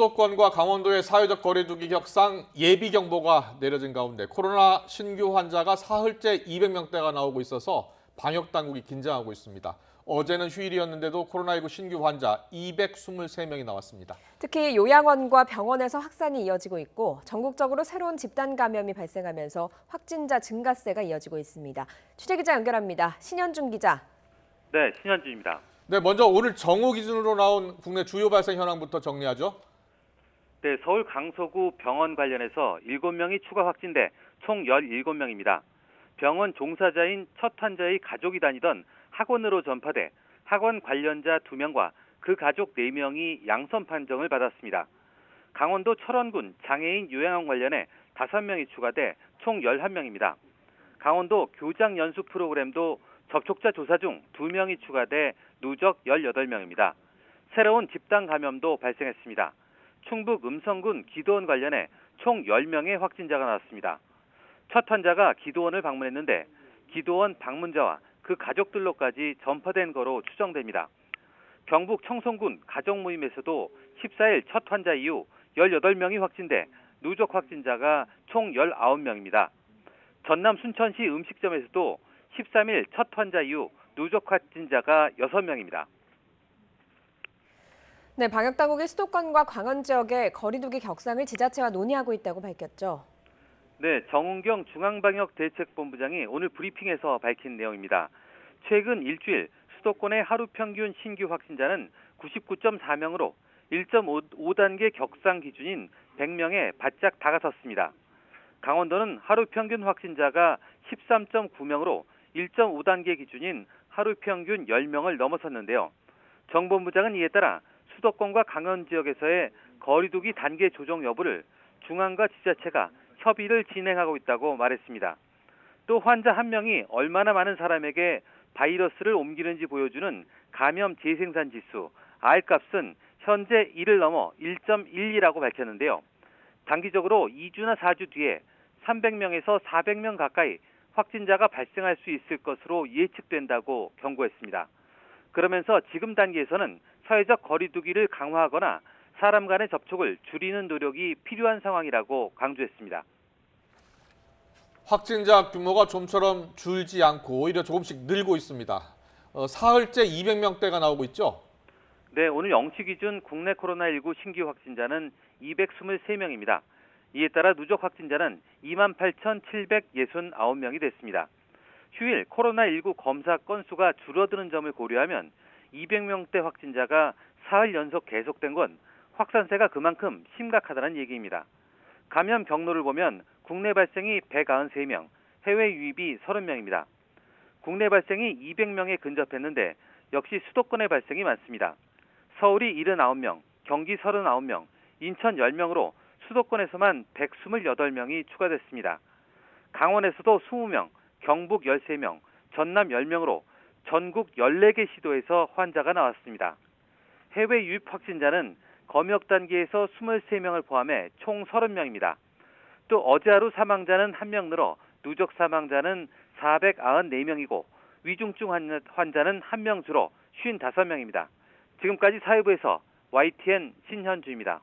수도권과 강원도의 사회적 거리두기 격상 예비경보가 내려진 가운데 코로나 신규 환자가 사흘째 200명대가 나오고 있어서 방역당국이 긴장하고 있습니다. 어제는 휴일이었는데도 코로나19 신규 환자 223명이 나왔습니다. 특히 요양원과 병원에서 확산이 이어지고 있고 전국적으로 새로운 집단 감염이 발생하면서 확진자 증가세가 이어지고 있습니다. 취재기자 연결합니다. 신현준 기자. 네, 신현준입니다. 네, 먼저 오늘 정오 기준으로 나온 국내 주요 발생 현황부터 정리하죠. 네, 서울 강서구 병원 관련해서 7명이 추가 확진돼 총 17명입니다. 병원 종사자인 첫 환자의 가족이 다니던 학원으로 전파돼 학원 관련자 2명과 그 가족 4명이 양성 판정을 받았습니다. 강원도 철원군 장애인 요양원 관련해 5명이 추가돼 총 11명입니다. 강원도 교장 연수 프로그램도 접촉자 조사 중 2명이 추가돼 누적 18명입니다. 새로운 집단 감염도 발생했습니다. 충북 음성군 기도원 관련해 총 10명의 확진자가 나왔습니다. 첫 환자가 기도원을 방문했는데 기도원 방문자와 그 가족들로까지 전파된 거로 추정됩니다. 경북 청송군 가정모임에서도 14일 첫 환자 이후 18명이 확진돼 누적 확진자가 총 19명입니다. 전남 순천시 음식점에서도 13일 첫 환자 이후 누적 확진자가 6명입니다. 네, 방역당국이 수도권과 광원 지역의 거리두기 격상을 지자체와 논의하고 있다고 밝혔죠. 네, 정은경 중앙방역대책본부장이 오늘 브리핑에서 밝힌 내용입니다. 최근 일주일 수도권의 하루 평균 신규 확진자는 99.4명으로 1.5단계 격상 기준인 100명에 바짝 다가섰습니다. 강원도는 하루 평균 확진자가 13.9명으로 1.5단계 기준인 하루 평균 10명을 넘어섰는데요. 정 본부장은 이에 따라 수도권과 강원 지역에서의 거리두기 단계 조정 여부를 중앙과 지자체가 협의를 진행하고 있다고 말했습니다. 또 환자 1명이 얼마나 많은 사람에게 바이러스를 옮기는지 보여주는 감염 재생산 지수 R값은 현재 1을 넘어 1.12라고 밝혔는데요. 단기적으로 2주나 4주 뒤에 300명에서 400명 가까이 확진자가 발생할 수 있을 것으로 예측된다고 경고했습니다. 그러면서 지금 단계에서는 사회적 거리두기를 강화하거나 사람 간의 접촉을 줄이는 노력이 필요한 상황이라고 강조했습니다. 확진자 규모가 좀처럼 줄지 않고 오히려 조금씩 늘고 있습니다. 사흘째 200명대가 나오고 있죠? 네, 오늘 0시 기준 국내 코로나19 신규 확진자는 223명입니다. 이에 따라 누적 확진자는 28,769명이 됐습니다. 휴일 코로나19 검사 건수가 줄어드는 점을 고려하면 200명대 확진자가 사흘 연속 계속된 건 확산세가 그만큼 심각하다는 얘기입니다. 감염 경로를 보면 국내 발생이 193명, 해외 유입이 30명입니다. 국내 발생이 200명에 근접했는데 역시 수도권의 발생이 많습니다. 서울이 79명, 경기 39명, 인천 10명으로 수도권에서만 128명이 추가됐습니다. 강원에서도 20명, 경북 13명, 전남 10명으로 전국 14개 시도에서 환자가 나왔습니다. 해외 유입 확진자는 검역 단계에서 23명을 포함해 총 30명입니다. 또 어제 하루 사망자는 1명 늘어 누적 사망자는 494명이고 위중증 환자는 1명 줄어 55명입니다. 지금까지 사회부에서 YTN 신현주입니다.